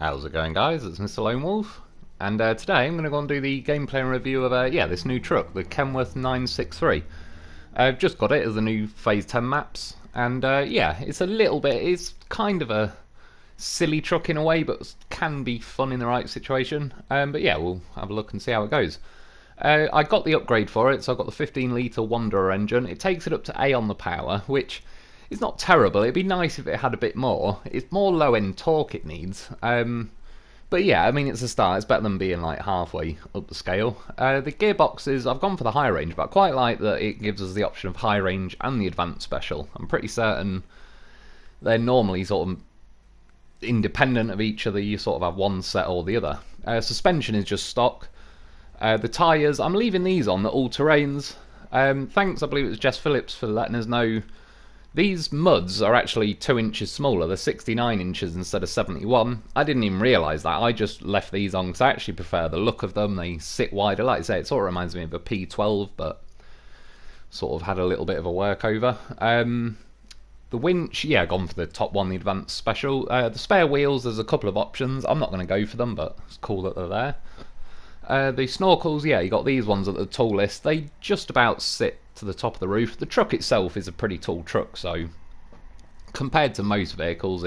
How's it going, guys? It's Mr. Lone Wolf, and today I'm going to go and do the gameplay and review of this new truck, the Kenworth 963. I've just got it as the new Phase 10 maps, and it's kind of a silly truck in a way, but can be fun in the right situation. We'll have a look and see how it goes. I got the upgrade for it, so I've got the 15-litre Wanderer engine. It takes it up to A on the power, which is not terrible. It'd be nice if it had a bit more. It's more low-end torque it needs. It's a start. It's better than being like halfway up the scale. The gearboxes, I've gone for the high range, but I quite like that it gives us the option of high range and the advanced special. I'm pretty certain they're normally sort of independent of each other. You sort of have one set or the other. Suspension is just stock. The tyres, I'm leaving these on, the all-terrains. Thanks, I believe it was Jess Phillips, for letting us know. These muds are actually 2 inches smaller. They're 69 inches instead of 71. I didn't even realise that. I just left these on because I actually prefer the look of them. They sit wider. Like I say, it sort of reminds me of a P12, but sort of had a little bit of a workover. The winch, gone for the top one, the advanced special. The spare wheels, there's a couple of options. I'm not going to go for them, but it's cool that they're there. The snorkels, you got these ones at the tallest. They just about sit to the top of the roof. The truck itself is a pretty tall truck, so compared to most vehicles,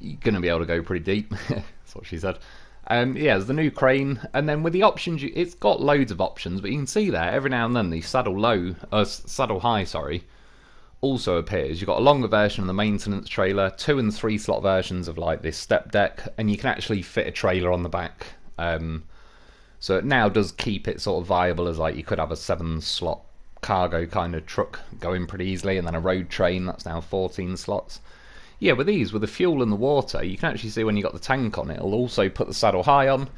you're going to be able to go pretty deep. That's what she said. There's the new crane, and then with the options, it's got loads of options, but you can see there every now and then the saddle high, also appears. You've got a longer version of the maintenance trailer, 2 and 3 slot versions of like this step deck, and you can actually fit a trailer on the back. So it now does keep it sort of viable as like you could have a 7-slot cargo kind of truck going pretty easily, and then a road train that's now 14 slots. With these, with the fuel and the water, you can actually see when you got the tank on, it'll also put the saddle high on.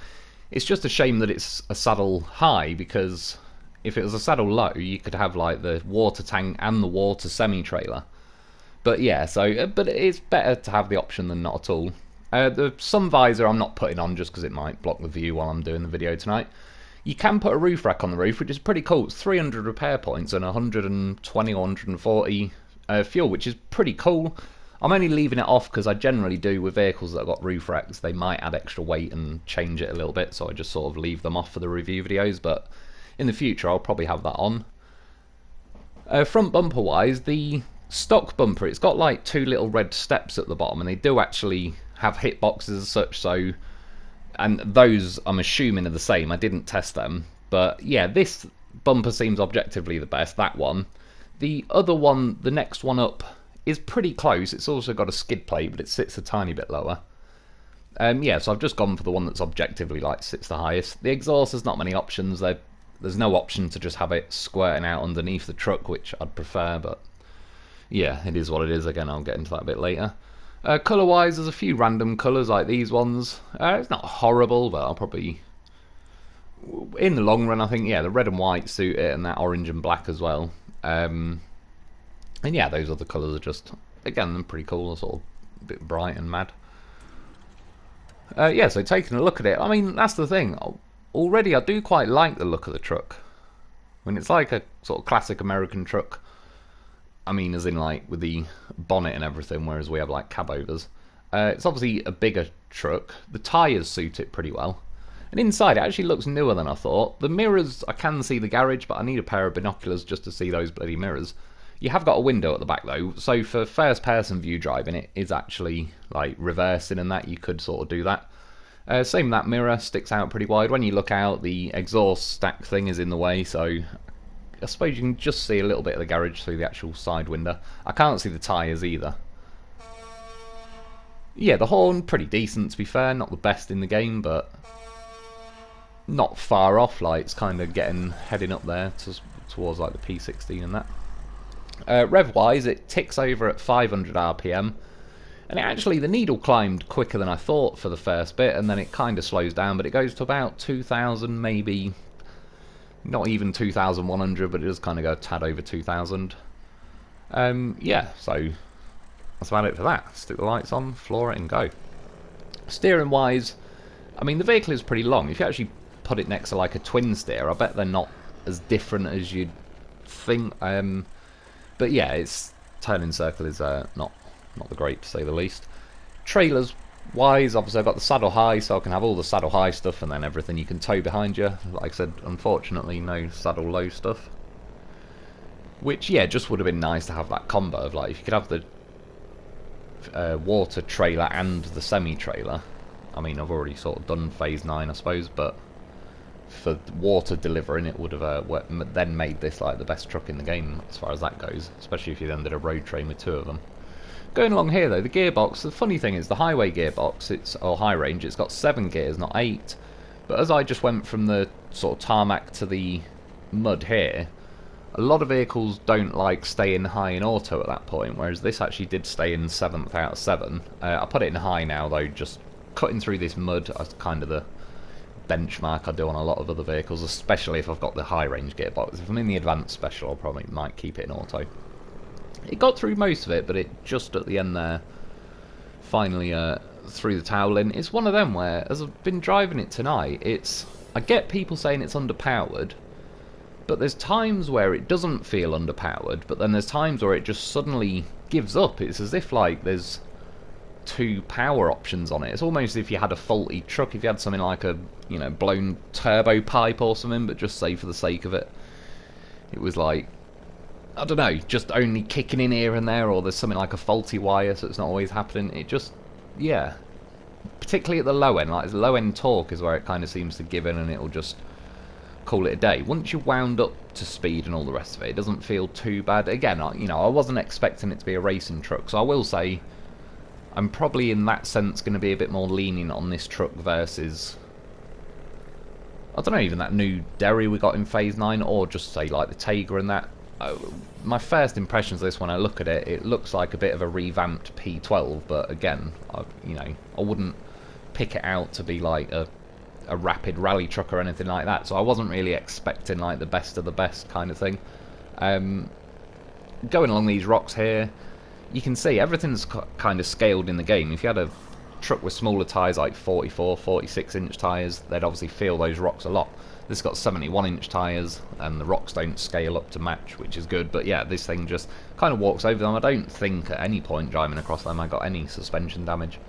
It's just a shame that it's a saddle high, because if it was a saddle low, you could have like the water tank and the water semi-trailer. But it's better to have the option than not at all. The sun visor I'm not putting on just because it might block the view while I'm doing the video tonight. You can put a roof rack on the roof, which is pretty cool. It's 300 repair points and 120 or 140 fuel, which is pretty cool. I'm only leaving it off because I generally do with vehicles that have got roof racks. They might add extra weight and change it a little bit, so I just sort of leave them off for the review videos, but in the future I'll probably have that on. Front bumper wise, the stock bumper, it's got like 2 little red steps at the bottom, and they do actually have hitboxes as such, and those I'm assuming are the same. I didn't test them, but this bumper seems objectively the best, that one. The other one, the next one up, is pretty close. It's also got a skid plate, but it sits a tiny bit lower. So I've just gone for the one that's objectively like sits the highest. The exhaust, there's not many options. There's no option to just have it squirting out underneath the truck, which I'd prefer, but it is what it is. Again, I'll get into that a bit later. Colour wise, there's a few random colours like these ones. It's not horrible, but I'll probably, in the long run, I think the red and white suit it, and that orange and black as well. Those other colours are just, again, they're pretty cool. They're sort of a bit bright and mad. So taking a look at it, I mean, that's the thing. Already I do quite like the look of the truck. I mean, it's like a sort of classic American truck. I mean, as in like with the bonnet and everything, whereas we have like cab overs. It's obviously a bigger truck. The tyres suit it pretty well. And inside it actually looks newer than I thought. The mirrors, I can see the garage, but I need a pair of binoculars just to see those bloody mirrors. You have got a window at the back though, so for first person view driving it is actually like reversing, and that you could sort of do that. Same that mirror sticks out pretty wide. When you look out, the exhaust stack thing is in the way, so I suppose you can just see a little bit of the garage through the actual side window. I can't see the tyres either. The horn, pretty decent to be fair. Not the best in the game, but not far off. Like, it's kind of heading up there towards like the P16 and that. Rev-wise, it ticks over at 500 RPM. And actually, the needle climbed quicker than I thought for the first bit, and then it kind of slows down, but it goes to about 2,000, maybe. Not even 2,100, but it does kind of go a tad over 2,000. So that's about it for that. Stick the lights on, floor it, and go. Steering wise, I mean, the vehicle is pretty long. If you actually put it next to like a twin steer, I bet they're not as different as you'd think. Its turning circle is not the great, to say the least. Trailers wise, obviously I've got the saddle high, so I can have all the saddle high stuff and then everything you can tow behind you. Like I said, unfortunately no saddle low stuff. Which, yeah, just would have been nice to have that combo of, like, if you could have the water trailer and the semi-trailer. I mean, I've already sort of done phase 9, I suppose, but for water delivering, it would have then made this like the best truck in the game as far as that goes, especially if you then did a road train with 2 of them. Going along here though, the gearbox, the funny thing is the highway gearbox, or high range, it's got 7 gears, not 8. But as I just went from the sort of tarmac to the mud here, a lot of vehicles don't like staying high in auto at that point, whereas this actually did stay in 7th out of 7. I put it in high now though, just cutting through this mud. That's kind of the benchmark I do on a lot of other vehicles, especially if I've got the high range gearbox. If I'm in the advanced special, I'll probably might keep it in auto. It got through most of it, but it just at the end there finally threw the towel in. It's one of them where, as I've been driving it tonight, I get people saying it's underpowered, but there's times where it doesn't feel underpowered, but then there's times where it just suddenly gives up. It's as if like there's 2 power options on it. It's almost as if you had a faulty truck, if you had something like a, you know, blown turbo pipe or something, but just say for the sake of it, it was like, I don't know, just only kicking in here and there, or there's something like a faulty wire, so it's not always happening. It just, yeah, particularly at the low end, like the low end torque is where it kind of seems to give in and it'll just call it a day. Once you're wound up to speed and all the rest of it, it doesn't feel too bad. Again, you know, I wasn't expecting it to be a racing truck, so I will say I'm probably in that sense going to be a bit more lenient on this truck versus, I don't know, even that new Derry we got in phase 9, or just say like the Tayga and that. My first impressions of this, when I look at it, it looks like a bit of a revamped P12, but again, you know, I wouldn't pick it out to be like a rapid rally truck or anything like that, so I wasn't really expecting like the best of the best kind of thing. Going along these rocks here, you can see everything's kind of scaled in the game. If you had a truck with smaller tyres like 44, 46 inch tyres, they'd obviously feel those rocks a lot. This has got 71 inch tyres and the rocks don't scale up to match, which is good, but yeah, this thing just kind of walks over them. I don't think at any point driving across them I got any suspension damage.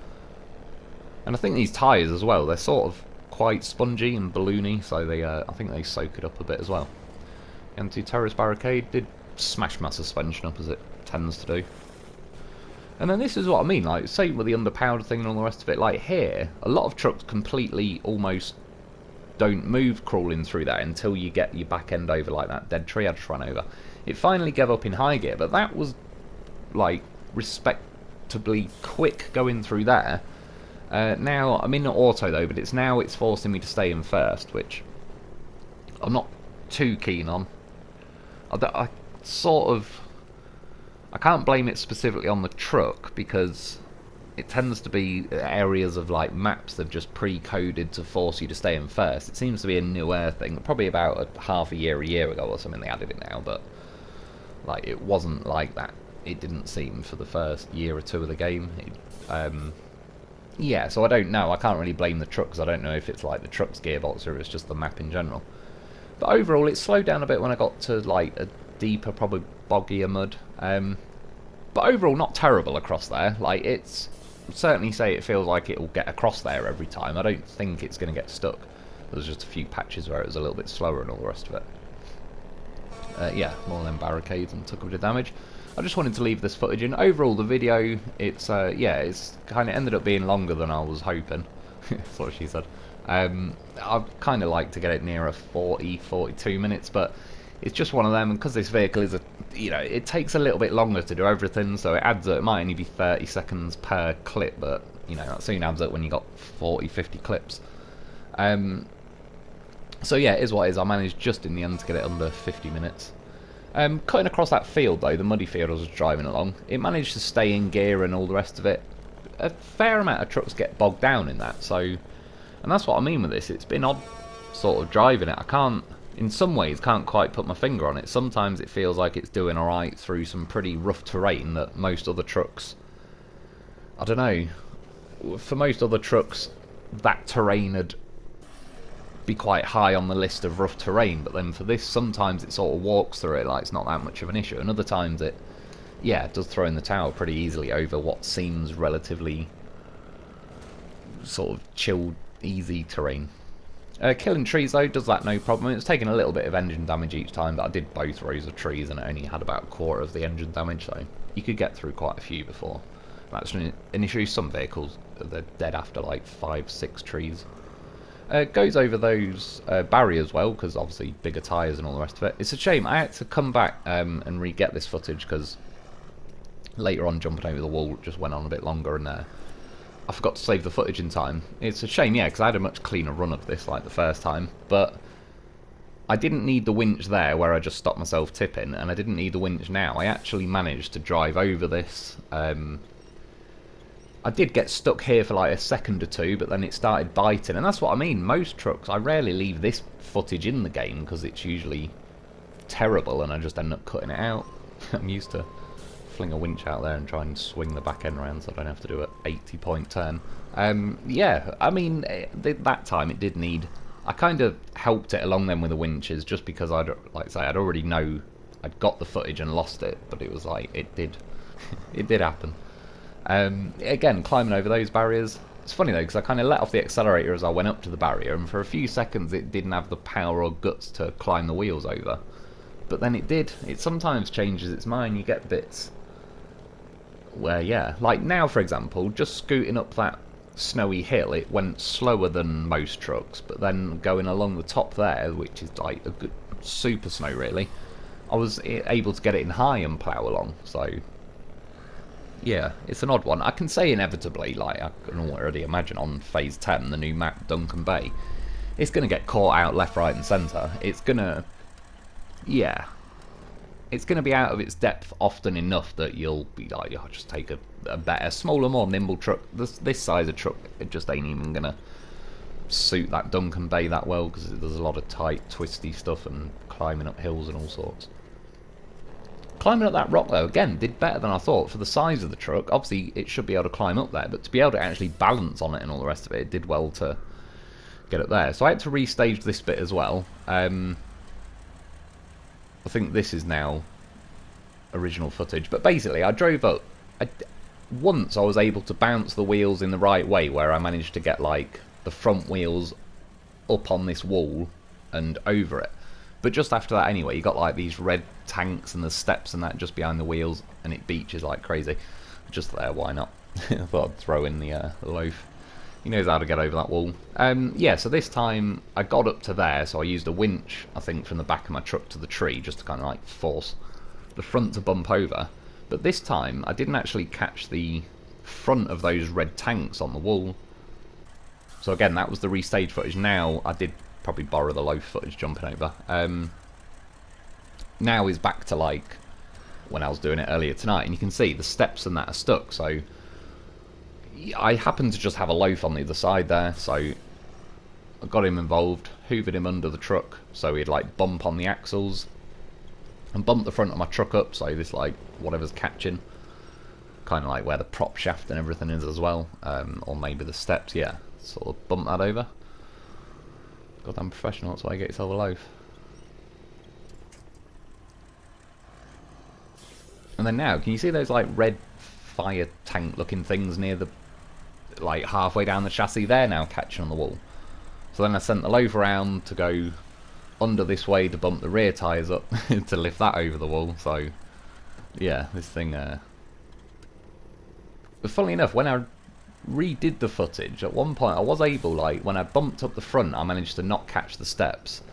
And I think these tyres as well, they're sort of quite spongy and balloony, so they I think they soak it up a bit as well. Anti-terrorist barricade did smash my suspension up, as it tends to do. And then this is what I mean, like, same with the underpowered thing and all the rest of it. Like here, a lot of trucks completely almost don't move crawling through that until you get your back end over like that dead tree I just ran over. It finally gave up in high gear, but that was like respectably quick going through there. Now I'm in auto though, but it's forcing me to stay in first, which I'm not too keen on. I can't blame it specifically on the truck, because it tends to be areas of like maps that have just pre-coded to force you to stay in first. It seems to be a newer thing, probably about a year ago or something they added it now, but like it wasn't like that. It didn't seem for the first year or 2 of the game. Yeah, so I don't know. I can't really blame the truck, because I don't know if it's like the truck's gearbox or if it's just the map in general. But overall, it slowed down a bit when I got to like a deeper, probably boggier mud. But overall, not terrible across there. Like, it's certainly say it feels like it will get across there every time. I don't think it's going to get stuck. There's just a few patches where it was a little bit slower and all the rest of it. Yeah, more than barricades and took a bit of damage. I just wanted to leave this footage in. Overall, the video, it's kind of ended up being longer than I was hoping. That's what she said. I'd kind of like to get it nearer 42 minutes, but it's just one of them, and because this vehicle is it takes a little bit longer to do everything, so it adds up. It might only be 30 seconds per clip, but that soon adds up when you got 40-50 clips. So yeah, it is what it is. I managed just in the end to get it under 50 minutes. Cutting across that field though, the muddy field I was driving along, it managed to stay in gear and all the rest of it. A fair amount of trucks get bogged down in that, and that's what I mean with this. It's been odd sort of driving it. I can't, in some ways, can't quite put my finger on it. Sometimes it feels like it's doing alright through some pretty rough terrain that most other trucks, I don't know, for most other trucks that terrain would be quite high on the list of rough terrain, but then for this, sometimes it sort of walks through it like it's not that much of an issue, and other times it does throw in the towel pretty easily over what seems relatively sort of chilled, easy terrain. Killing trees though does that no problem. It's taking a little bit of engine damage each time, but I did both rows of trees and it only had about a quarter of the engine damage, so you could get through quite a few before. That's an issue. Some vehicles, they're dead after like 5-6 trees. Goes over those barriers well, because obviously bigger tyres and all the rest of it. It's a shame I had to come back and re-get this footage, because later on jumping over the wall just went on a bit longer, and I forgot to save the footage in time. It's a shame, yeah, because I had a much cleaner run of this like the first time, but I didn't need the winch there where I just stopped myself tipping, and I didn't need the winch now. I actually managed to drive over this. I did get stuck here for like a second or two, but then it started biting, and that's what I mean. Most trucks, I rarely leave this footage in the game because it's usually terrible and I just end up cutting it out. I'm used to fling a winch out there and try and swing the back end around so I don't have to do an 80-point turn. Yeah, I mean, that time it did need... I kind of helped it along then with the winches just because I'd already know I'd got the footage and lost it, but it was like, it did happen. Again, climbing over those barriers. It's funny though, because I kind of let off the accelerator as I went up to the barrier, and for a few seconds it didn't have the power or guts to climb the wheels over. But then it did. It sometimes changes its mind. You get bits where, yeah, like now for example, just scooting up that snowy hill, it went slower than most trucks, but then going along the top there, which is like a good super snow really, I was able to get it in high and plough along. So yeah, it's an odd one. I can say inevitably, like I can already imagine on Phase 10, the new map, Duncan Bay, it's going to get caught out left, right and centre. It's going to, yeah, it's going to be out of its depth often enough that you'll be like, I'll just take a better, smaller, more nimble truck. This size of truck, it just ain't even going to suit that Duncan Bay that well, because there's a lot of tight, twisty stuff and climbing up hills and all sorts. Climbing up that rock though, again, did better than I thought for the size of the truck. Obviously it should be able to climb up there, but to be able to actually balance on it and all the rest of it, it did well to get up there. So I had to restage this bit as well. I think this is now original footage, but basically I drove up. Once I was able to bounce the wheels in the right way, where I managed to get like the front wheels up on this wall and over it. But just after that anyway, you got like these red tanks and the steps and that just behind the wheels, and it beaches like crazy. Just there, why not? I thought I'd throw in the loaf. He knows how to get over that wall. Yeah, so this time I got up to there, so I used a winch, I think, from the back of my truck to the tree, just to kind of like force the front to bump over. But this time I didn't actually catch the front of those red tanks on the wall. So again, that was the restage footage. Now I did probably borrow the loaf footage jumping over. Now is back to like when I was doing it earlier tonight, and you can see the steps and that are stuck. So I happened to just have a loaf on the other side there, so I got him involved, hoovered him under the truck so he'd like bump on the axles, and bump the front of my truck up so this like whatever's catching, kind of like where the prop shaft and everything is as well, or maybe the steps, yeah, sort of bump that over. Goddamn professional, that's why you get yourself a loaf. And then now, can you see those like red fire tank looking things near the, like halfway down the chassis there now catching on the wall? So then I sent the loaf around to go under this way to bump the rear tyres up to lift that over the wall. So yeah, this thing but funnily enough, when I redid the footage, at one point I was able, like when I bumped up the front, I managed to not catch the steps,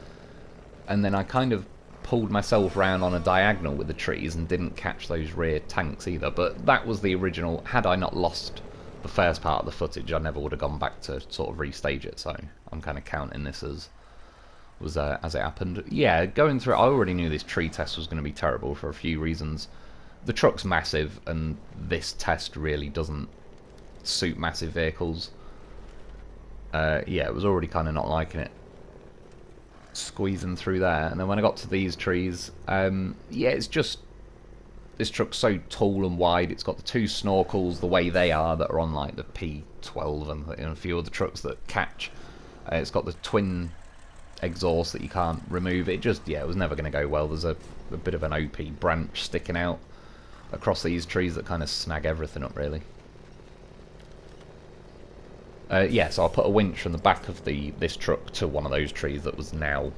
and then I kind of pulled myself round on a diagonal with the trees and didn't catch those rear tanks either. But that was the original. Had I not lost the first part of the footage, I never would have gone back to sort of restage it, so I'm kind of counting this as it happened. Yeah, going through it, I already knew this tree test was going to be terrible for a few reasons. The truck's massive, and this test really doesn't suit massive vehicles. Yeah, it was already kind of not liking it. Squeezing through there, and then when I got to these trees, yeah, it's just this truck's so tall and wide. It's got the two snorkels the way they are that are on like the P12 and a few other trucks that catch. It's got the twin exhaust that you can't remove. It just, yeah, it was never going to go well. There's a bit of an OP branch sticking out across these trees that kind of snag everything up really. Yeah, so I put a winch from the back of this truck to one of those trees that was now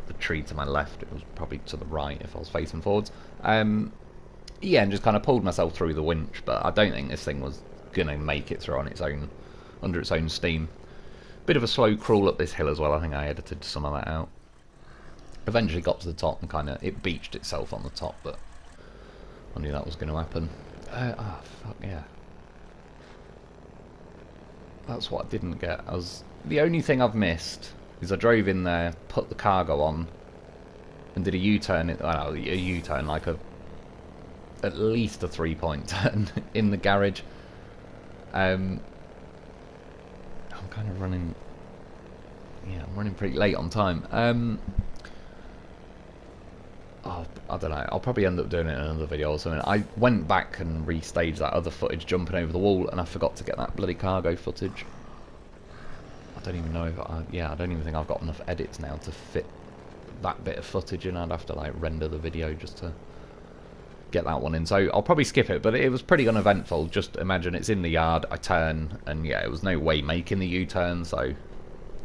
the tree to my left. It was probably to the right if I was facing forwards. Yeah, and just kind of pulled myself through the winch, but I don't think this thing was gonna make it through on its own, under its own steam. Bit of a slow crawl up this hill as well. I think I edited some of that out. Eventually got to the top and kind of it beached itself on the top, but I knew that was going to happen. Fuck yeah. That's what I didn't get. The only thing I've missed is I drove in there, put the cargo on, and did a U-turn. A U-turn, like at least a 3-point turn in the garage. I'm kind of running. Yeah, I'm running pretty late on time. Oh, I don't know. I'll probably end up doing it in another video or something. I went back and restaged that other footage jumping over the wall, and I forgot to get that bloody cargo footage. I don't even know if I don't even think I've got enough edits now to fit that bit of footage in. I'd have to like render the video just to get that one in. So I'll probably skip it, but it was pretty uneventful. Just imagine it's in the yard, I turn, and yeah, it was no way making the U-turn, so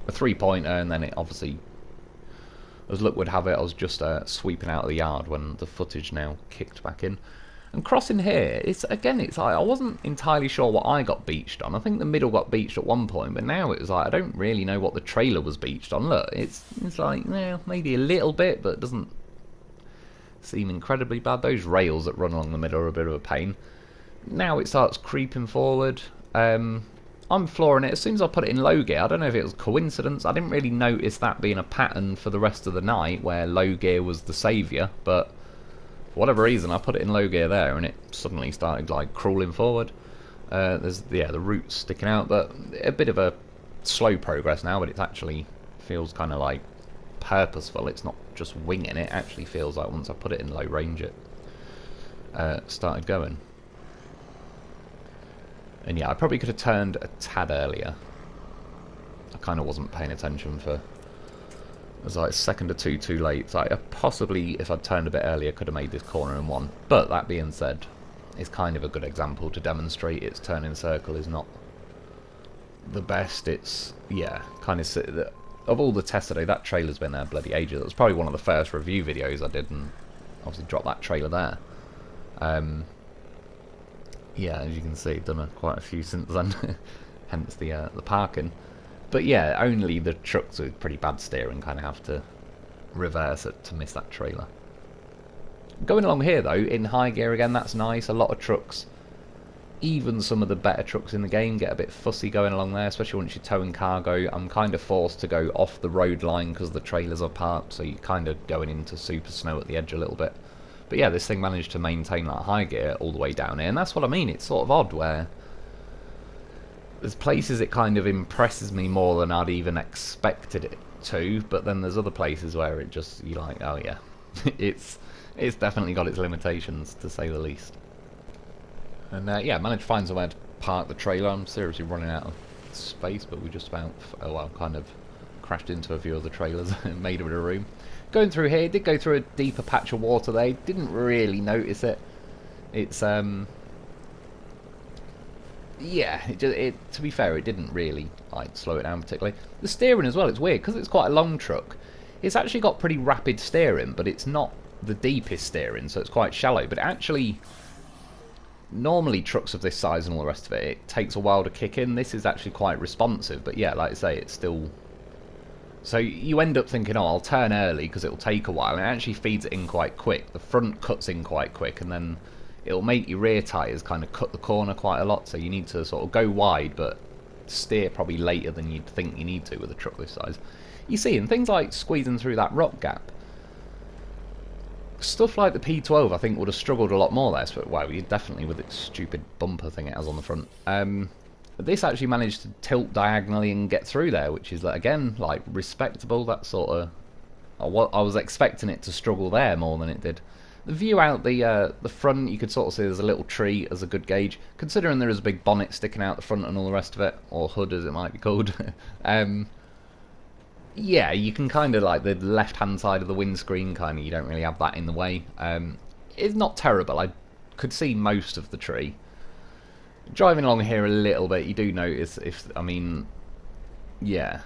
a 3-pointer, and then it obviously, as luck would have it, I was just sweeping out of the yard when the footage now kicked back in. And crossing here, it's like, I wasn't entirely sure what I got beached on. I think the middle got beached at one point, but now it was like, I don't really know what the trailer was beached on. Look, it's like, yeah, maybe a little bit, but it doesn't seem incredibly bad. Those rails that run along the middle are a bit of a pain. Now it starts creeping forward. I'm flooring it as soon as I put it in low gear. I don't know if it was coincidence. I didn't really notice that being a pattern for the rest of the night where low gear was the saviour, but for whatever reason I put it in low gear there and it suddenly started like crawling forward. There's the roots sticking out, but a bit of a slow progress now, but it actually feels kind of like purposeful. It's not just winging it. It actually feels like once I put it in low range it started going. And yeah, I probably could have turned a tad earlier. I kind of wasn't paying attention for... It was like a second or two too late. So I possibly, if I'd turned a bit earlier, could have made this corner in one. But that being said, it's kind of a good example to demonstrate its turning circle is not the best. It's, yeah, kind of... Of all the tests today, that trailer's been there bloody ages. It was probably one of the first review videos I did, and obviously dropped that trailer there. Yeah, as you can see, done quite a few since then, hence the parking. But yeah, only the trucks with pretty bad steering kind of have to reverse it to miss that trailer. Going along here though, in high gear again, that's nice. A lot of trucks, even some of the better trucks in the game, get a bit fussy going along there, especially once you're towing cargo. I'm kind of forced to go off the road line because the trailers are parked, so you're kind of going into super snow at the edge a little bit. But yeah, this thing managed to maintain that high gear all the way down here, and that's what I mean. It's sort of odd where there's places it kind of impresses me more than I'd even expected it to, but then there's other places where it just, you're like, oh yeah, it's definitely got its limitations, to say the least. And yeah, managed to find somewhere to park the trailer. I'm seriously running out of space, but we just about, kind of crashed into a few other trailers and made a bit of room. Going through here, did go through a deeper patch of water there, didn't really notice it. It's, yeah, to be fair, it didn't really like slow it down particularly. The steering as well, it's weird, because it's quite a long truck. It's actually got pretty rapid steering, but it's not the deepest steering, so it's quite shallow. But actually, normally trucks of this size and all the rest of it, it takes a while to kick in. This is actually quite responsive, but yeah, like I say, it's still... So you end up thinking, oh, I'll turn early because it'll take a while, and it actually feeds it in quite quick. The front cuts in quite quick, and then it'll make your rear tyres kind of cut the corner quite a lot, so you need to sort of go wide, but steer probably later than you'd think you need to with a truck this size. You see, in things like squeezing through that rock gap, stuff like the P12 I think would have struggled a lot more there, but wow, you definitely with its stupid bumper thing it has on the front. This actually managed to tilt diagonally and get through there, which is, again, like, respectable. That sort of... I was expecting it to struggle there more than it did. The view out the front, you could sort of see there's a little tree as a good gauge, considering there is a big bonnet sticking out the front and all the rest of it, or hood as it might be called. Yeah, you can kind of, like, the left-hand side of the windscreen, kind of, you don't really have that in the way. It's not terrible. I could see most of the tree. Driving along here a little bit, you do notice if, I mean, yeah,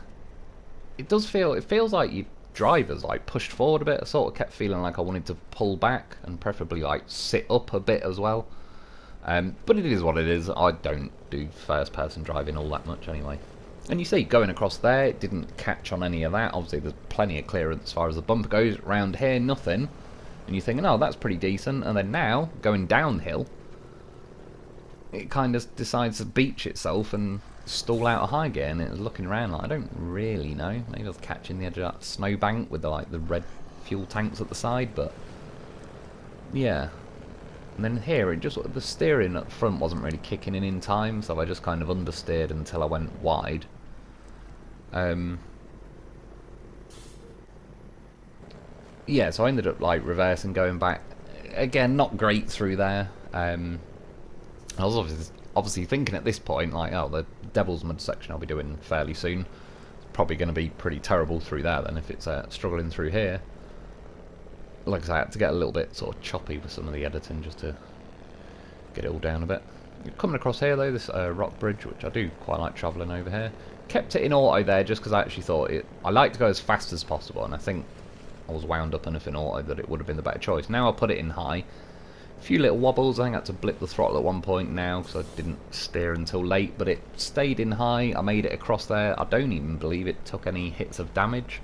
it feels like your driver's like pushed forward a bit. I sort of kept feeling like I wanted to pull back and preferably like sit up a bit as well. But it is what it is. I don't do first person driving all that much anyway. And you see, going across there, it didn't catch on any of that. Obviously, there's plenty of clearance as far as the bumper goes. Round here, nothing. And you're thinking, oh, that's pretty decent. And then now, going downhill, it kind of decides to beach itself and stall out a high gear. And it was looking around like, I don't really know. Maybe I was catching the edge of that snowbank with the red fuel tanks at the side. But, yeah. And then here, it just the steering up front wasn't really kicking in time, so I just kind of understeered until I went wide. Yeah, so I ended up like reversing, going back. Again, not great through there. I was obviously thinking at this point, like, oh, the Devil's Mud section I'll be doing fairly soon. It's probably going to be pretty terrible through there then if it's struggling through here. Like I said, I had to get a little bit sort of choppy with some of the editing just to get it all down a bit. Coming across here though, this rock bridge, which I do quite like travelling over here. Kept it in auto there just because I actually thought I like to go as fast as possible, and I think I was wound up enough in auto that it would have been the better choice. Now I'll put it in high. A few little wobbles, I think I had to blip the throttle at one point now because I didn't steer until late, but it stayed in high. I made it across there. I don't even believe it took any hits of damage.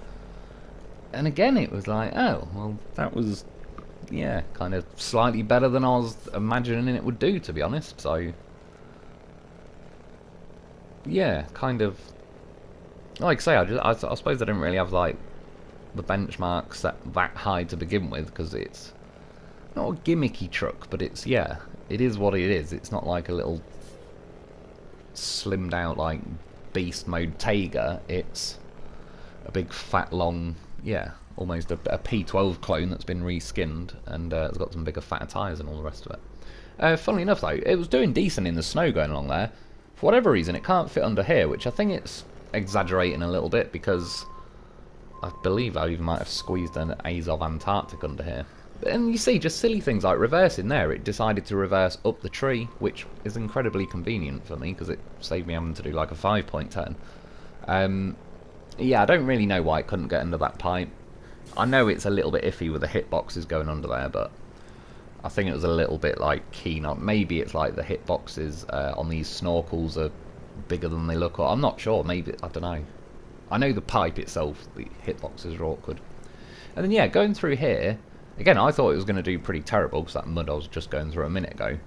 And again, it was like, oh, well, that was, yeah, kind of slightly better than I was imagining it would do, to be honest. So, yeah, kind of, like I say, I suppose I didn't really have, like, the benchmark set that high to begin with, because it's not a gimmicky truck, but it's, yeah, it is what it is. It's not like a little slimmed out, like, beast mode Tayga. It's a big, fat, long, yeah, almost a P12 clone that's been reskinned, and it's got some bigger, fatter tyres and all the rest of it. Funnily enough, though, it was doing decent in the snow going along there. For whatever reason, it can't fit under here, which I think it's exaggerating a little bit, because I believe I even might have squeezed an Azov Antarctic under here. And you see, just silly things like reversing there. It decided to reverse up the tree, which is incredibly convenient for me, because it saved me having to do like a 5-point turn. Yeah, I don't really know why it couldn't get under that pipe. I know it's a little bit iffy with the hitboxes going under there, but I think it was a little bit like keen on. Maybe it's like the hitboxes on these snorkels are bigger than they look, or I'm not sure. Maybe, I don't know. I know the pipe itself, the hitboxes are awkward. And then yeah, going through here, again, I thought it was going to do pretty terrible because that mud I was just going through a minute ago.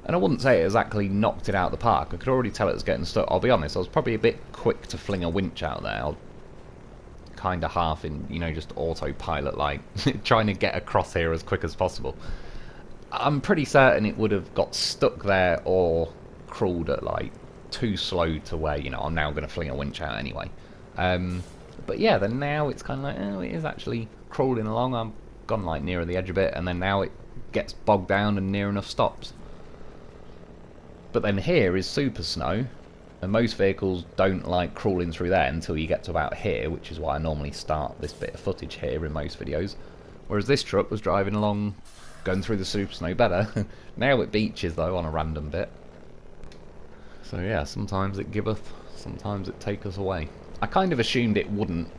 And I wouldn't say it exactly knocked it out of the park. I could already tell it was getting stuck. I'll be honest, I was probably a bit quick to fling a winch out there. I was kind of half in, you know, just autopilot, like, trying to get across here as quick as possible. I'm pretty certain it would have got stuck there or crawled at, like, too slow to where, you know, I'm now going to fling a winch out anyway. But yeah, then now it's kind of like, oh, it is actually crawling along. I've gone, like, nearer the edge a bit, and then now it gets bogged down and near enough stops. But then here is super snow, and most vehicles don't like crawling through there until you get to about here, which is why I normally start this bit of footage here in most videos. Whereas this truck was driving along, going through the super snow better. Now it beaches though on a random bit. So yeah, sometimes it giveth, sometimes it taketh away. I kind of assumed it wouldn't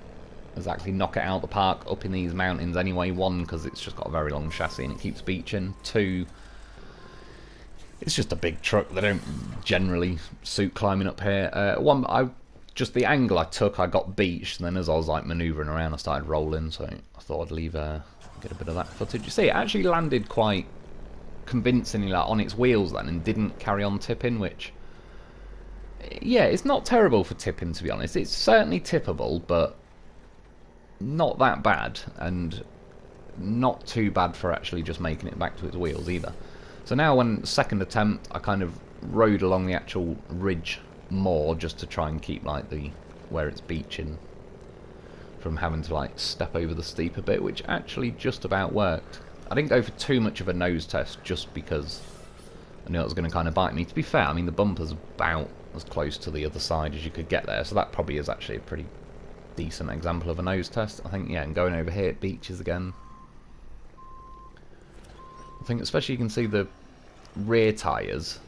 exactly knock it out of the park up in these mountains anyway. One, because it's just got a very long chassis and it keeps beaching. Two, it's just a big truck. They don't generally suit climbing up here. Just the angle I took, I got beached, and then as I was like manoeuvring around, I started rolling. So I thought I'd leave, get a bit of that footage. You see, it actually landed quite convincingly, like, on its wheels then, and didn't carry on tipping. Which, yeah, it's not terrible for tipping, to be honest. It's certainly tippable, but not that bad, and not too bad for actually just making it back to its wheels either. So now, when second attempt, I kind of rode along the actual ridge more just to try and keep like where it's beaching from having to like step over the steep a bit, which actually just about worked. I didn't go for too much of a nose test just because I knew it was going to kind of bite me. To be fair, I mean, the bumper's about as close to the other side as you could get there, so that probably is actually a pretty decent example of a nose test. I think, yeah, and going over here it beaches again. I think especially you can see the rear tyres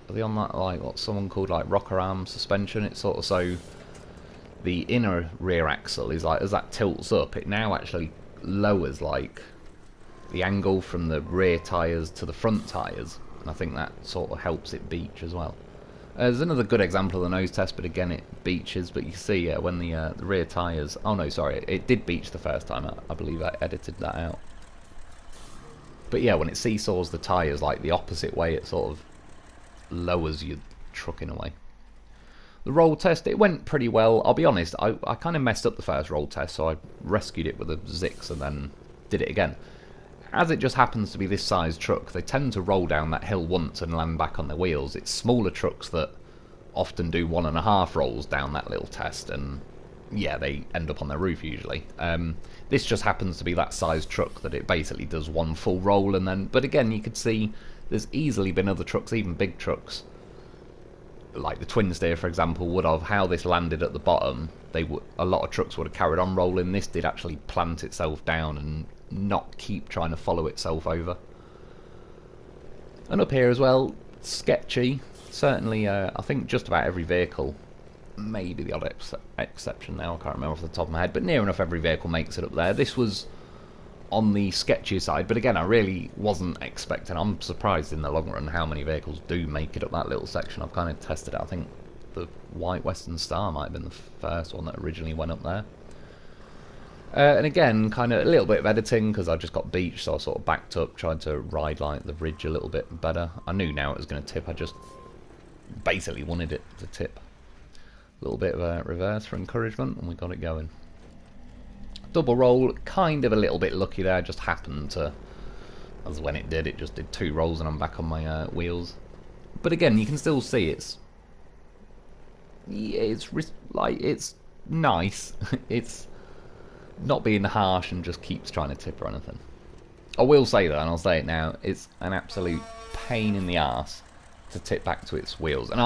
Are they on that, like, what someone called, like, rocker arm suspension? It's sort of so the inner rear axle is, like, as that tilts up, it now actually lowers, like, the angle from the rear tyres to the front tyres. And I think that sort of helps it beach as well. There's another good example of the nose test, but again it beaches. But you see when the rear tyres... Oh no, sorry, it did beach the first time. I believe I edited that out. But yeah, when it seesaws the tyres like the opposite way, it sort of lowers your truck in a way. The roll test, it went pretty well. I'll be honest, I kind of messed up the first roll test, so I rescued it with a Zix and then did it again. As it just happens to be this size truck, they tend to roll down that hill once and land back on their wheels. It's smaller trucks that often do 1.5 rolls down that little test, and yeah, they end up on their roof usually. This just happens to be that size truck that it basically does one full roll and then... But again, you could see there's easily been other trucks, even big trucks, like the twin steer for example, would have, how this landed at the bottom, a lot of trucks would have carried on rolling. This did actually plant itself down and not keep trying to follow itself over. And up here as well, sketchy. Certainly, I think just about every vehicle, maybe the odd exception now, I can't remember off the top of my head, but near enough every vehicle makes it up there. This was on the sketchy side, but again, I really wasn't expecting. I'm surprised in the long run how many vehicles do make it up that little section. I've kind of tested it. I think the white Western Star might have been the first one that originally went up there. And again, kind of a little bit of editing because I just got beached, so I sort of backed up, tried to ride like the ridge a little bit better. I knew now it was going to tip, I just basically wanted it to tip. A little bit of a reverse for encouragement, and we got it going. Double roll, kind of a little bit lucky there, just happened to, as when it just did 2 rolls and I'm back on my wheels. But again, you can still see it's nice. It's not being harsh and just keeps trying to tip or anything. I will say that, and I'll say it now, it's an absolute pain in the arse to tip back to its wheels. And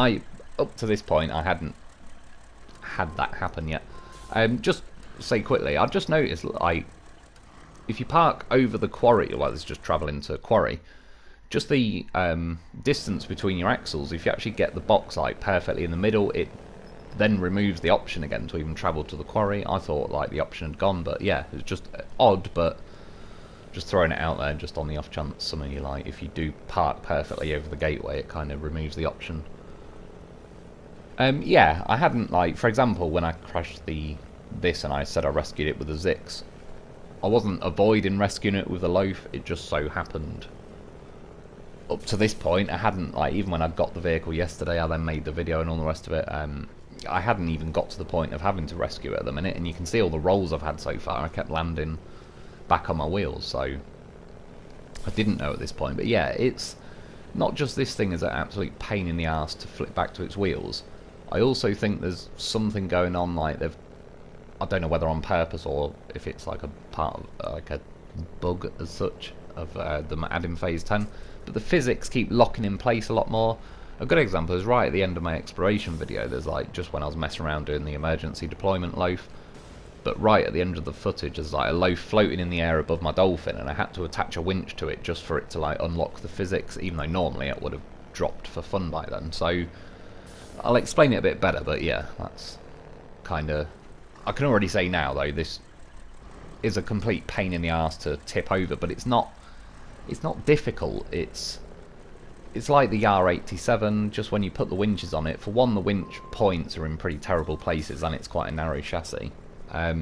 up to this point, I hadn't had that happen yet. Just say quickly, I've just noticed, like, if you park over the quarry, well, it's just travelling to quarry, just the distance between your axles, if you actually get the box like perfectly in the middle, it then removes the option again to even travel to the quarry. I thought like the option had gone, but yeah, it's just odd, but just throwing it out there just on the off chance some of you, like, if you do park perfectly over the gateway, it kind of removes the option. Yeah, I hadn't, like, for example, when I crashed this and I said I rescued it with a Zix, I wasn't avoiding rescuing it with a loaf, it just so happened up to this point I hadn't, like, even when I got the vehicle yesterday, I then made the video and all the rest of it, I hadn't even got to the point of having to rescue it at the minute, and you can see all the rolls I've had so far. I kept landing back on my wheels, so I didn't know at this point. But yeah, it's not just this thing is an absolute pain in the arse to flip back to its wheels. I also think there's something going on, like I don't know whether on purpose or if it's like a part of like a bug as such of them adding phase 10, but the physics keep locking in place a lot more. A good example is right at the end of my exploration video. There's like, just when I was messing around doing the emergency deployment loaf, but right at the end of the footage there's like a loaf floating in the air above my Dolphin, and I had to attach a winch to it just for it to like unlock the physics, even though normally it would have dropped for fun by then. So I'll explain it a bit better, but yeah, that's kind of... I can already say now though, this is a complete pain in the arse to tip over, but it's not difficult. It's like the R87, just when you put the winches on it, for one, the winch points are in pretty terrible places and it's quite a narrow chassis. But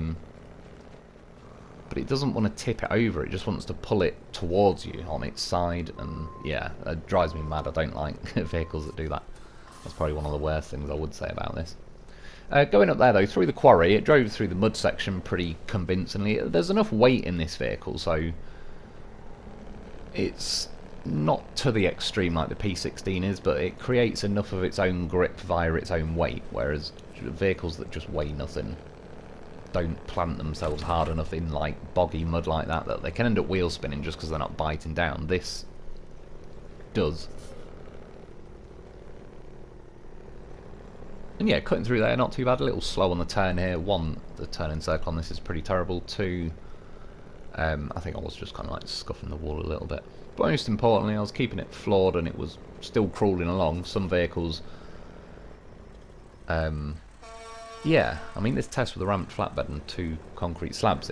it doesn't want to tip it over, it just wants to pull it towards you on its side, and yeah, it drives me mad. I don't like vehicles that do that. That's probably one of the worst things I would say about this. Going up there though, through the quarry, it drove through the mud section pretty convincingly. There's enough weight in this vehicle, so it's not to the extreme like the P16 is, but it creates enough of its own grip via its own weight, whereas vehicles that just weigh nothing don't plant themselves hard enough in like boggy mud like that they can end up wheel spinning just because they're not biting down. This does. And yeah, cutting through there, not too bad. A little slow on the turn here. One, the turning circle on this is pretty terrible. Two, I think I was just kind of like scuffing the wall a little bit. most importantly, I was keeping it floored and it was still crawling along. Some vehicles, yeah, I mean this test with a ramped flatbed and 2 concrete slabs,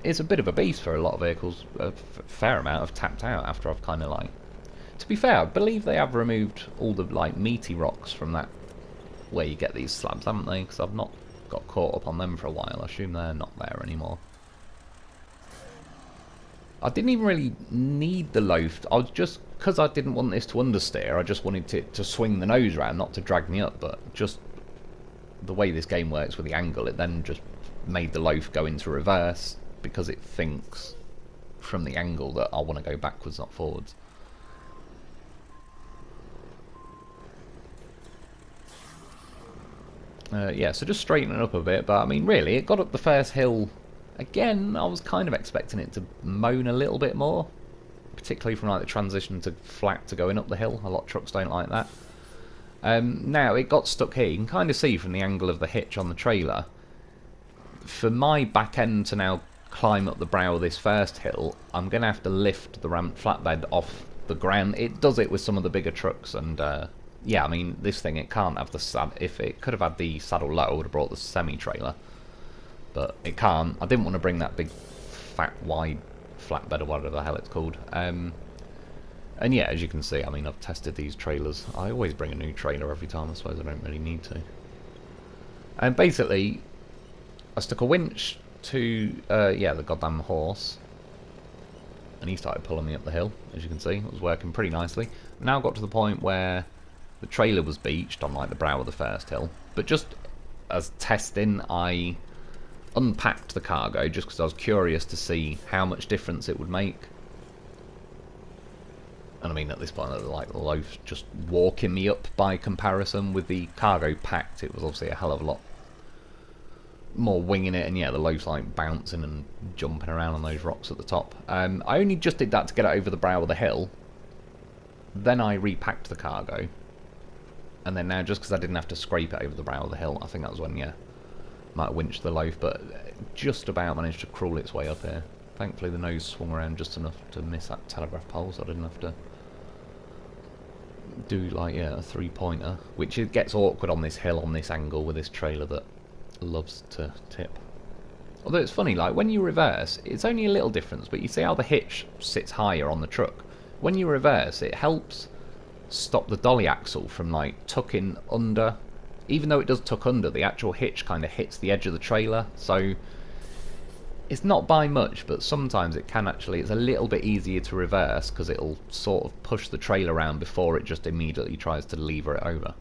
it's a bit of a beast for a lot of vehicles. A fair amount have tapped out after I've kind of like... To be fair, I believe they have removed all the like meaty rocks from that where you get these slabs, haven't they? Because I've not got caught up on them for a while. I assume they're not there anymore. I didn't even really need the loaf. I was just... Because I didn't want this to understeer, I just wanted it to swing the nose around, not to drag me up. But just the way this game works with the angle, it then just made the loaf go into reverse because it thinks from the angle that I want to go backwards, not forwards. Yeah, so just straighten it up a bit, but I mean really, it got up the first hill. Again, I was kind of expecting it to moan a little bit more, particularly from like the transition to flat to going up the hill. A lot of trucks don't like that. Now, it got stuck here. You can kind of see from the angle of the hitch on the trailer. For my back end to now climb up the brow of this first hill, I'm going to have to lift the ramped flatbed off the ground. It does it with some of the bigger trucks, and yeah, I mean, this thing, it can't have the saddle. If it could have had the saddle low, I would have brought the semi-trailer. But it can't. I didn't want to bring that big, fat, wide flatbed or whatever the hell it's called. And yeah, as you can see, I mean, I've tested these trailers. I always bring a new trailer every time. I suppose I don't really need to. And basically, I stuck a winch to, yeah, the goddamn horse. And he started pulling me up the hill, as you can see. It was working pretty nicely. Now got to the point where the trailer was beached on like the brow of the first hill. But just as testing, I unpacked the cargo just because I was curious to see how much difference it would make. And I mean, at this point, like the loaf's just walking me up by comparison with the cargo packed. It was obviously a hell of a lot more winging it, and yeah, the loaf's like bouncing and jumping around on those rocks at the top. I only just did that to get it over the brow of the hill. Then I repacked the cargo, and then now just because I didn't have to scrape it over the brow of the hill, I think that was when, yeah, might have winched the loaf, but just about managed to crawl its way up here. Thankfully the nose swung around just enough to miss that telegraph pole, so I didn't have to do like, yeah, a 3-pointer, which it gets awkward on this hill on this angle with this trailer that loves to tip. Although it's funny, like when you reverse, it's only a little difference, but you see how the hitch sits higher on the truck. When you reverse, it helps stop the dolly axle from like tucking under. Even though it does tuck under, the actual hitch kind of hits the edge of the trailer, so it's not by much, but sometimes it can actually, it's a little bit easier to reverse because it'll sort of push the trailer around before it just immediately tries to lever it over.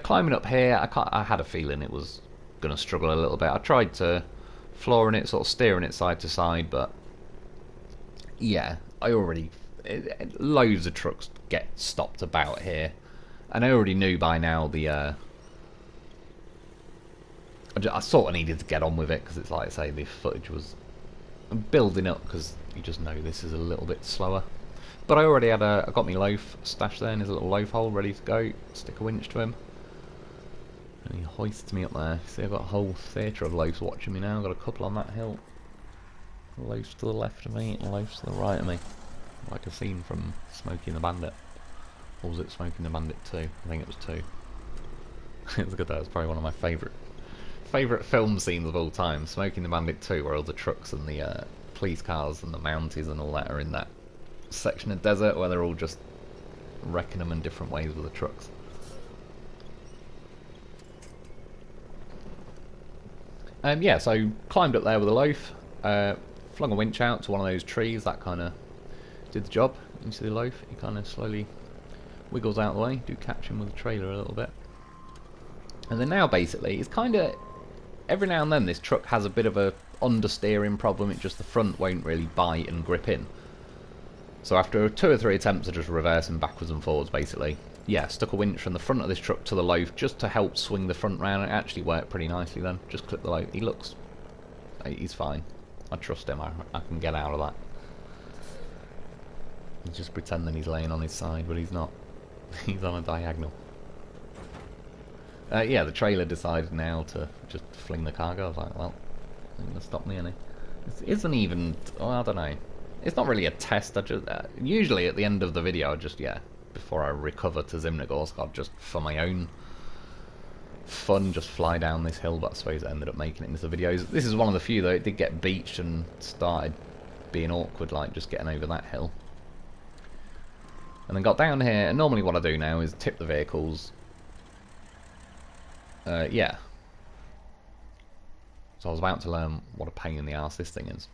Climbing up here, I had a feeling it was going to struggle a little bit. I tried to flooring it, sort of steering it side to side, but yeah, loads of trucks get stopped about here, and I already knew by now I sort of needed to get on with it because it's like I say, the footage was building up because you just know this is a little bit slower. But I already had I got my loaf stashed there in his little loaf hole ready to go. Stick a winch to him, and he hoists me up there. See, I've got a whole theatre of loafs watching me now. I've got a couple on that hill. Loafs to the left of me and loafs to the right of me, like a scene from Smokey and the Bandit. Or was it Smokey and the Bandit 2? I think it was 2. It was good. That was probably one of my favourite film scenes of all time. Smokey and the Bandit 2, where all the trucks and the police cars and the Mounties and all that are in that section of desert where they're all just wrecking them in different ways with the trucks. Yeah, so climbed up there with a loaf, flung a winch out to one of those trees. That kind of did the job. You see the loaf? He kind of slowly wiggles out of the way. Do catch him with the trailer a little bit. And then now basically, it's kind of, every now and then this truck has a bit of a understeering problem. It just, the front won't really bite and grip in. So after 2 or 3 attempts of just reversing backwards and forwards basically, yeah, stuck a winch from the front of this truck to the loaf just to help swing the front round. It actually worked pretty nicely then. Just clip the loaf. He looks, he's fine. I trust him. I can get out of that. He's just pretending he's laying on his side, but he's not. He's on a diagonal. Yeah, the trailer decided now to just fling the cargo. I was like, well, ain't gonna stop me any. It isn't even, oh, I don't know. it's not really a test. I just usually at the end of the video, I just before I recover to Zimnegorsk, I'll just for my own fun just fly down this hill. But I suppose I ended up making it into the videos. This is one of the few though. It did get beached and started being awkward, like just getting over that hill. And then got down here, and normally what I do now is tip the vehicles. Yeah. So I was about to learn what a pain in the arse this thing is.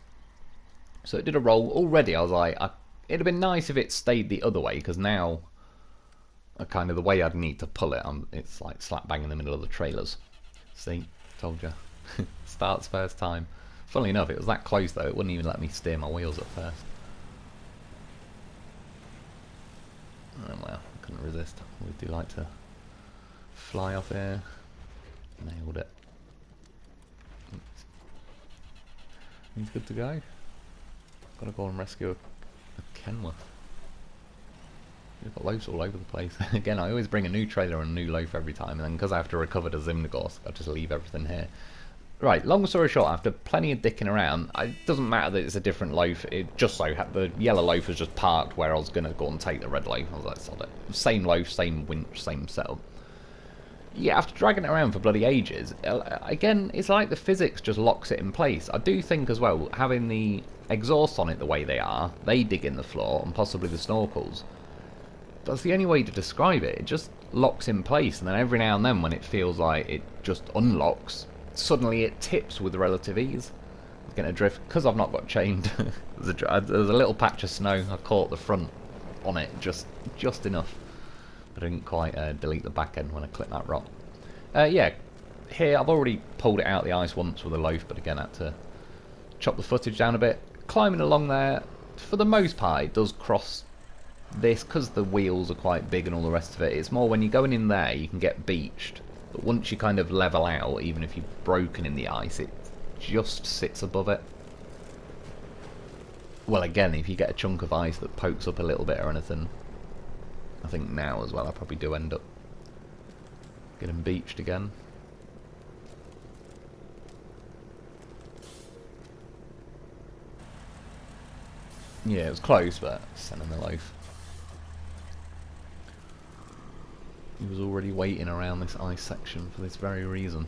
So it did a roll. Already I was like, it'd have been nice if it stayed the other way, because now, kind of the way I'd need to pull it, it's like slap bang in the middle of the trailers. See? Told you. Starts first time. Funnily enough, it was that close though, it wouldn't even let me steer my wheels at first. Oh well, I couldn't resist. We do like to fly off here. Nailed it. He's good to go. Gotta go and rescue a Kenworth. We've got loafs all over the place. Again, I always bring a new trailer and a new loaf every time, and then because I have to recover to Zimnegorsk, I just leave everything here. Right, long story short, after plenty of dicking around, it doesn't matter that it's a different loaf. It just so the yellow loaf was just parked where I was going to go and take the red loaf. I was like, sod it. Same loaf, same winch, same setup. Yeah, after dragging it around for bloody ages, again, it's like the physics just locks it in place. I do think as well, having the exhaust on it the way they are, they dig in the floor, and possibly the snorkels. That's the only way to describe it. It just locks in place, and then every now and then when it feels like it just unlocks, suddenly it tips with relative ease. It's going to drift, because I've not got chained. There's a little patch of snow, I caught the front on it just enough. But I didn't quite delete the back end when I clipped that rock. Yeah, here I've already pulled it out of the ice once with a loaf, but again I had to chop the footage down a bit. Climbing along there, for the most part it does cross this, because the wheels are quite big and all the rest of it. It's more when you're going in there you can get beached, but once you kind of level out, even if you've broken in the ice, it just sits above it. Well, again, if you get a chunk of ice that pokes up a little bit or anything, I think now as well I probably do end up getting beached again. Yeah, it was close, but sending the loaf. He was already waiting around this ice section for this very reason.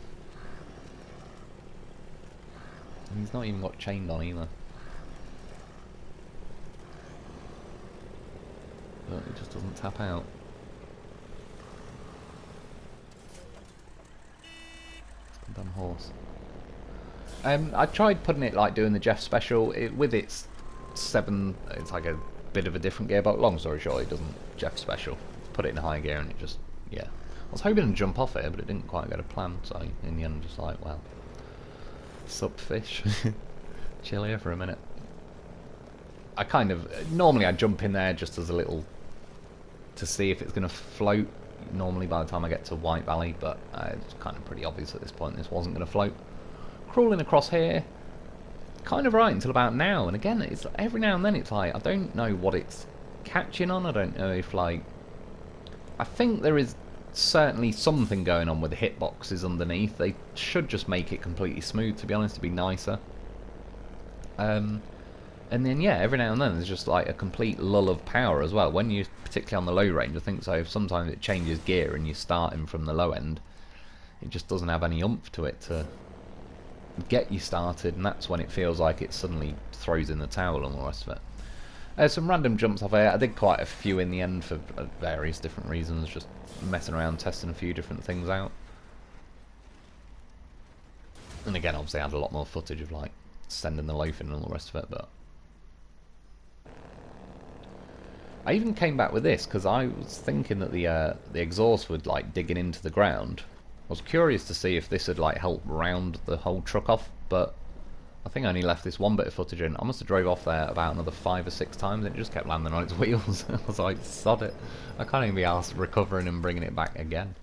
And he's not even got chained on either. But it just doesn't tap out. It's a damn horse. I tried putting it like doing the Jeff special with its 7. It's like a bit of a different gearbox. Long story short, it doesn't Jeff special. Put it in high gear and it just I was hoping to jump off it, but it didn't quite go to plan. So in the end, just like, well, sup fish, chill here for a minute. I kind of normally I jump in there just as a little to see if it's going to float. Normally by the time I get to White Valley, but it's kind of pretty obvious at this point this wasn't going to float. Crawling across here, kind of right until about now, and again it's every now and then it's like I don't know what it's catching on. I don't know if like I think there is certainly something going on with the hitboxes underneath. They should just make it completely smooth, to be honest, to be nicer. And then yeah, every now and then there's just like a complete lull of power as well. When you're particularly on the low range, I think so. Sometimes it changes gear and you're starting from the low end. It just doesn't have any oomph to it to get you started, and that's when it feels like it suddenly throws in the towel and all the rest of it. Some random jumps off here. I did quite a few in the end for various different reasons, just messing around, testing a few different things out. And again, obviously I had a lot more footage of like sending the loaf in and all the rest of it, but I even came back with this because I was thinking that the exhaust would like digging into the ground. I was curious to see if this would like help round the whole truck off, but I think I only left this one bit of footage in. I must have drove off there about another 5 or 6 times and it just kept landing on its wheels. I was like, sod it. I can't even be asked recovering and bringing it back again.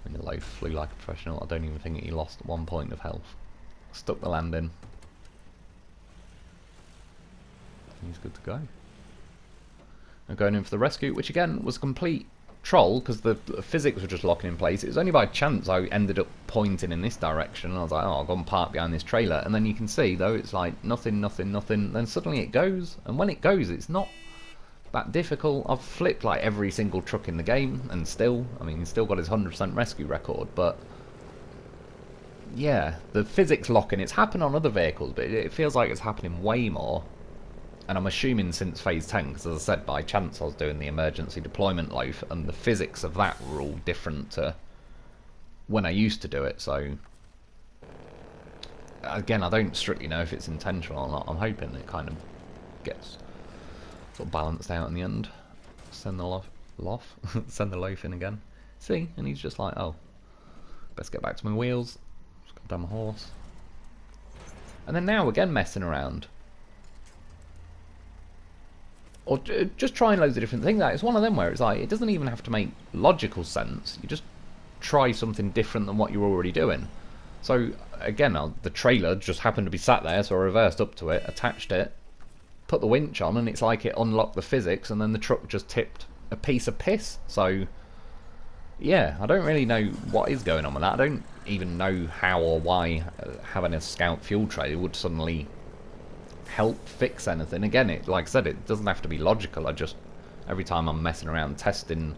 I mean, the loaf flew like a professional. I don't even think he lost 1 point of health. Stuck the landing. He's good to go. I'm going in for the rescue, which again was a complete troll, because the physics were just locking in place, it was only by chance I ended up pointing in this direction, and I was like, oh, I'll go and park behind this trailer, and then you can see, though, it's like nothing, nothing, nothing, then suddenly it goes, and when it goes, it's not that difficult. I've flipped like every single truck in the game, and still, I mean, he's still got his 100% rescue record, but yeah, the physics locking, it's happened on other vehicles, but it feels like it's happening way more. And I'm assuming since Phase 10, because as I said, by chance I was doing the emergency deployment loaf, and the physics of that were all different to when I used to do it, so again, I don't strictly know if it's intentional or not. I'm hoping it kind of gets sort of balanced out in the end. Send the send the loaf in again. See, and he's just like, oh, best get back to my wheels, just come down my horse. And then now again messing around. Or just trying loads of different things out. It's one of them where it's like, it doesn't even have to make logical sense. You just try something different than what you're already doing. So, again, the trailer just happened to be sat there, so I reversed up to it, attached it, put the winch on, and it's like it unlocked the physics, and then the truck just tipped a piece of piss. So, yeah, I don't really know what is going on with that. I don't even know how or why having a Scout fuel trailer would suddenly help fix anything. Again, it, like I said, it doesn't have to be logical. I just, every time I'm messing around testing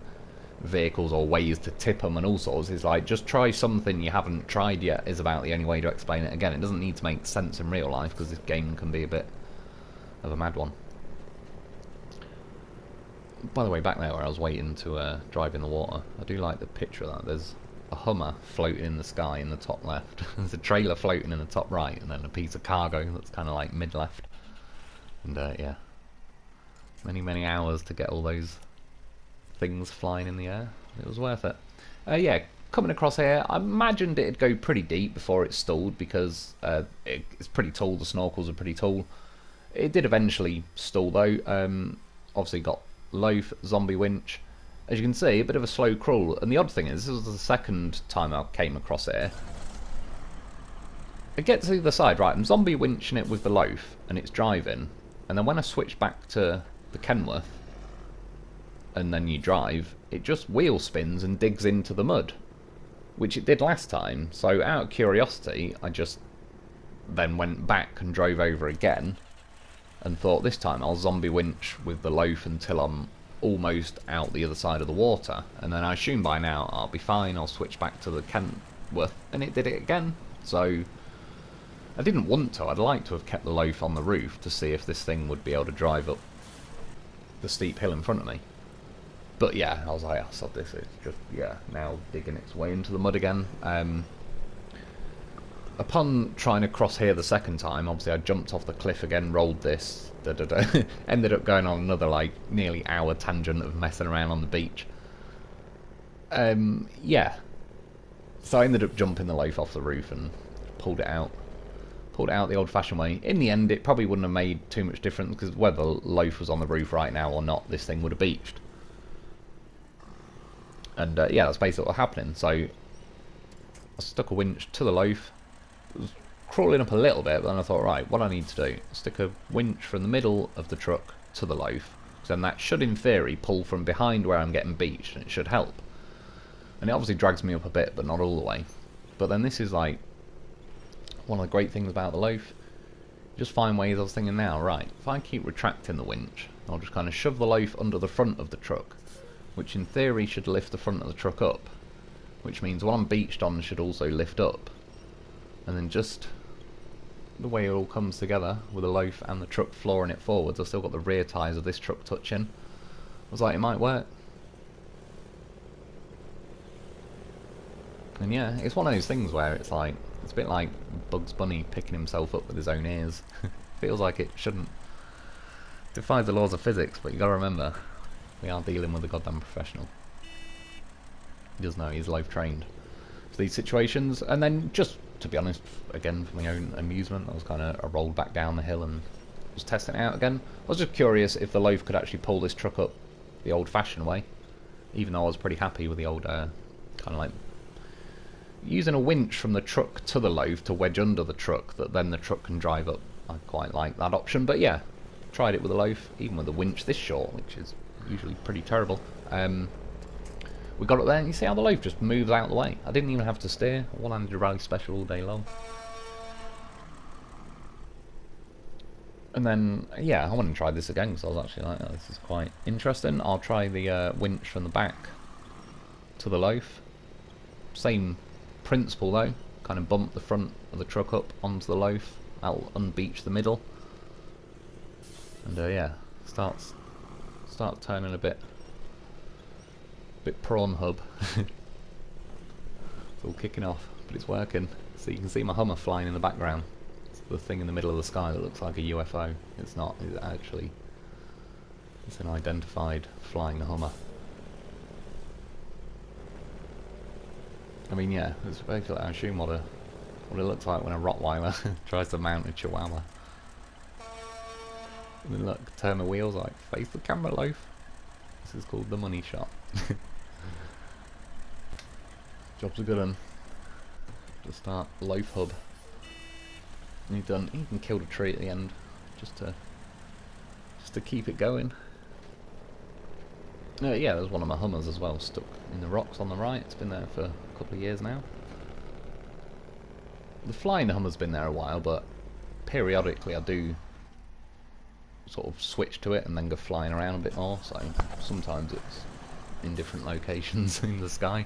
vehicles or ways to tip them and all sorts, it's like, just try something you haven't tried yet is about the only way to explain it. Again, it doesn't need to make sense in real life, because this game can be a bit of a mad one. By the way, back there where I was waiting to drive in the water, I do like the picture of that. There's a Hummer floating in the sky in the top left. There's a trailer floating in the top right, and then a piece of cargo that's kind of like mid left. And yeah, many hours to get all those things flying in the air. It was worth it. Yeah, coming across here, I imagined it'd go pretty deep before it stalled, because it's pretty tall. The snorkels are pretty tall. It did eventually stall though. Obviously got loaf, zombie winch. As you can see, a bit of a slow crawl. And the odd thing is, this was the second time I came across here. I get to the other side, right, I'm zombie winching it with the loaf, and it's driving. And then when I switch back to the Kenworth, and then you drive, it just wheel spins and digs into the mud, which it did last time. So out of curiosity, I just then went back and drove over again, and thought this time I'll zombie winch with the loaf until I'm almost out the other side of the water, and then I assume by now I'll be fine. I'll switch back to the Kenworth, and it did it again. So I didn't want to. I'd like to have kept the loaf on the roof to see if this thing would be able to drive up the steep hill in front of me. But yeah, I was like, I saw this, it's just, yeah, now digging its way into the mud again. Upon trying to cross here the second time, obviously I jumped off the cliff again, rolled this, ended up going on another like nearly hour tangent of messing around on the beach. Yeah, so I ended up jumping the loaf off the roof and pulled it out the old-fashioned way. In the end, it probably wouldn't have made too much difference, because whether the loaf was on the roof right now or not, this thing would have beached. And yeah, that's basically what was happening. So I stuck a winch to the loaf. It was crawling up a little bit, but then I thought, right, what I need to do, stick a winch from the middle of the truck to the loaf, so then that should in theory pull from behind where I'm getting beached, and it should help. And it obviously drags me up a bit, but not all the way. But then this is like one of the great things about the loaf. You just find ways. I was thinking now, right, if I keep retracting the winch, I'll just kind of shove the loaf under the front of the truck, which in theory should lift the front of the truck up, which means what I'm beached on should also lift up. And then just the way it all comes together with the loaf and the truck flooring it forwards, I've still got the rear tyres of this truck touching. I was like, it might work. And yeah, it's one of those things where it's like, it's a bit like Bugs Bunny picking himself up with his own ears. Feels like it shouldn't. Defies the laws of physics, but you gotta remember, we are dealing with a goddamn professional. He does know, he's life trained for these situations. And then, just to be honest, again for my own amusement, I was kind of rolled back down the hill and was testing it out again. I was just curious if the loaf could actually pull this truck up the old-fashioned way, even though I was pretty happy with the old kind of like using a winch from the truck to the loaf to wedge under the truck that then the truck can drive up. I quite like that option. But yeah, tried it with a loaf, even with a winch this short, which is usually pretty terrible. We got up there and you see how the loaf just moves out of the way. I didn't even have to steer. I landed a rally special all day long. And then, yeah, I want to try this again because I was actually like, oh, this is quite interesting. I'll try the winch from the back to the loaf. Same principle though. Kind of bump the front of the truck up onto the loaf. That'll unbeach the middle. And yeah, starts turning a bit prawn hub. It's all kicking off, but it's working. So you can see my Hummer flying in the background. The thing in the middle of the sky that looks like a UFO. It's not, it's actually, it's an identified flying Hummer. I mean, yeah, it's basically, I assume what it looks like when a Rottweiler tries to mount a Chihuahua. And then look, turn the wheels, like, face the camera, loaf. This is called the money shot. Job's a good one. Just start loaf hub. And you've done. You can kill the tree at the end, just to keep it going. Yeah, there's one of my Hummers as well, stuck in the rocks on the right. It's been there for a couple of years now. The flying Hummer's been there a while, but periodically I do sort of switch to it and then go flying around a bit more. So sometimes it's in different locations in the sky.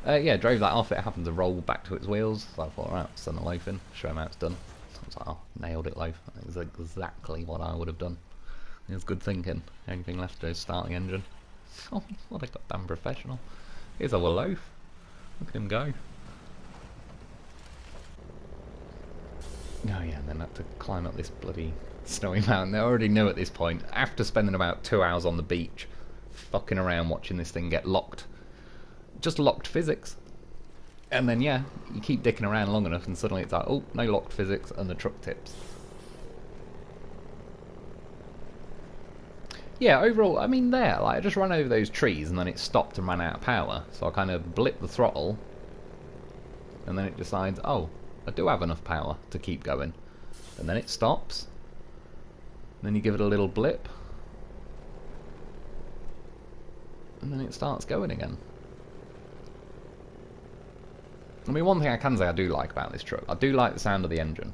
Yeah, drove that off. It happened to roll back to its wheels, so I thought, alright, send the loaf in, show him how it's done. I was like, oh, nailed it, loaf. That is exactly what I would have done. It was good thinking. The only thing left to do is start the engine. Oh, what a goddamn professional. Here's our loaf. Look at him go. Oh yeah, and then I had to climb up this bloody snowy mountain. I already knew at this point, after spending about 2 hours on the beach, fucking around watching this thing get locked. Just locked physics. And then yeah, you keep dicking around long enough and suddenly it's like, oh, no locked physics, and the truck tips. Yeah, overall, I mean there, like I just ran over those trees and then it stopped and ran out of power. So I kind of blipped the throttle and then it decides, oh, I do have enough power to keep going. And then it stops. And then you give it a little blip. And then it starts going again. I mean, one thing I can say I do like about this truck, I do like the sound of the engine.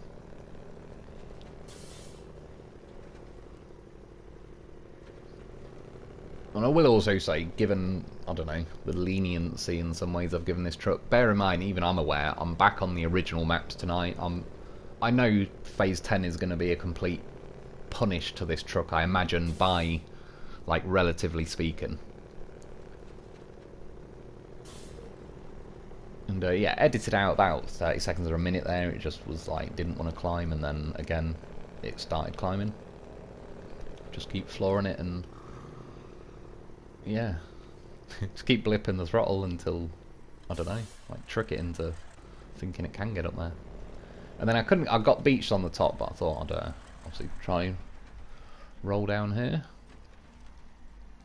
And I will also say, given, I don't know, the leniency in some ways I've given this truck, bear in mind, even I'm aware, I'm back on the original maps tonight. I know Phase 10 is going to be a complete punish to this truck, I imagine, by, like, relatively speaking. And yeah, edited out about 30 seconds or a minute there. It just was like, didn't want to climb, and then again, it started climbing. Just keep flooring it, and yeah, just keep blipping the throttle until, I don't know, like trick it into thinking it can get up there. And then I got beached on the top, but I thought I'd obviously try and roll down here.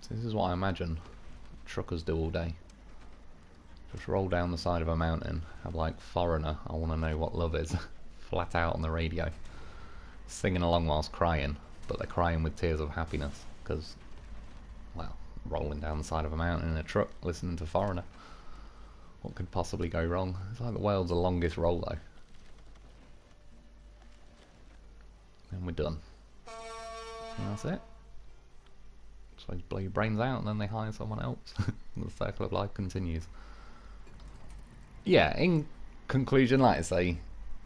So this is what I imagine truckers do all day. Just roll down the side of a mountain, have like Foreigner, I want to know what love is, flat out on the radio, singing along whilst crying, but they're crying with tears of happiness, because, well, rolling down the side of a mountain in a truck, listening to Foreigner. What could possibly go wrong? It's like the world's longest roll though. And we're done. And that's it. So you blow your brains out and then they hire someone else. The circle of life continues. Yeah, in conclusion, like I say,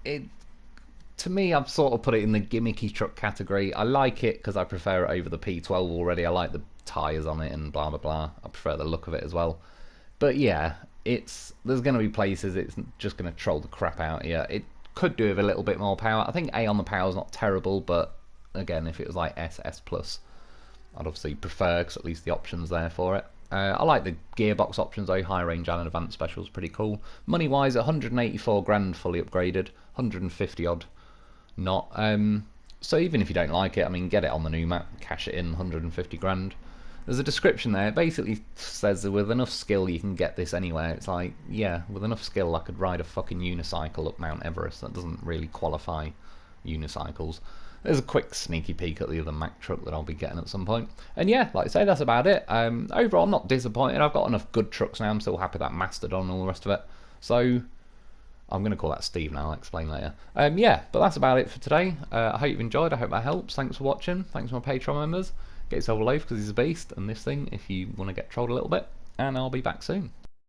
to me, I've sort of put it in the gimmicky truck category. I like it because I prefer it over the P12 already. I like the tyres on it and blah blah blah. I prefer the look of it as well. But yeah, there's going to be places it's just going to troll the crap out of you. It could do with a little bit more power. I think A on the power is not terrible, but again, if it was like S plus, I'd obviously prefer, because at least the option's there for it. I like the gearbox options though, high range and advanced specials, pretty cool. Money wise, 184 grand fully upgraded, 150 odd not. So even if you don't like it, I mean, get it on the new map, cash it in, 150 grand. There's a description there, it basically says that with enough skill you can get this anywhere. It's like, yeah, with enough skill I could ride a fucking unicycle up Mount Everest. That doesn't really qualify unicycles. there's a quick sneaky peek at the other Mack truck that I'll be getting at some point. And yeah, like I say, that's about it. Overall, I'm not disappointed. I've got enough good trucks now. I'm still happy with that Mastodon and all the rest of it. So I'm going to call that Steve now. I'll explain later. Yeah, but that's about it for today. I hope you've enjoyed. I hope that helps. Thanks for watching. Thanks to my Patreon members. Get yourself a loaf because he's a beast. And this thing if you want to get trolled a little bit. And I'll be back soon.